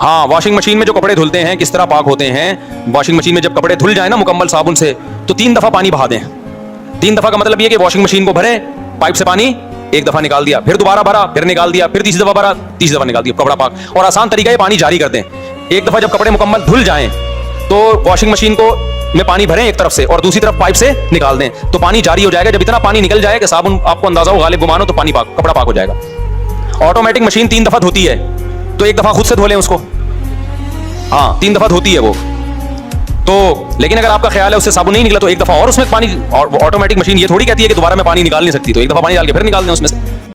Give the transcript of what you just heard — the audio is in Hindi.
हाँ, वॉशिंग मशीन में जो कपड़े धुलते हैं किस तरह पाक होते हैं। वॉशिंग मशीन में जब कपड़े धुल जाए ना मुकम्मल साबुन से, तो 3 दफा पानी बहा दें। 3 दफा का मतलब ये कि वॉशिंग मशीन को भरे, पाइप से पानी एक दफा निकाल दिया, फिर दोबारा भरा, फिर निकाल दिया, फिर तीसरी दफा भरा, तीसरी दफा निकाल दिया, कपड़ा पाक। और आसान तरीका है, पानी जारी कर दें। एक दफा जब कपड़े मुकम्मल धुल जाएं तो वॉशिंग मशीन को में पानी भरें एक तरफ से और दूसरी तरफ पाइप से निकाल दें, तो पानी जारी हो जाएगा। जब इतना पानी निकल जाए कि साबुन आपको अंदाजा हो गालिब गुमान हो, तो पानी पाक, कपड़ा पाक हो जाएगा। ऑटोमेटिक मशीन 3 दफा धोती है, तो एक दफा खुद से धो लें उसको। हाँ, 3 दफा धोती है वो तो। लेकिन अगर आपका ख्याल है उससे साबुन नहीं निकला, तो एक दफा और उसमें पानी, ऑटोमेटिक मशीन ये थोड़ी कहती है कि दोबारा मैं पानी निकाल नहीं सकती, तो एक दफा पानी डाल के फिर निकाल दें उसमें से।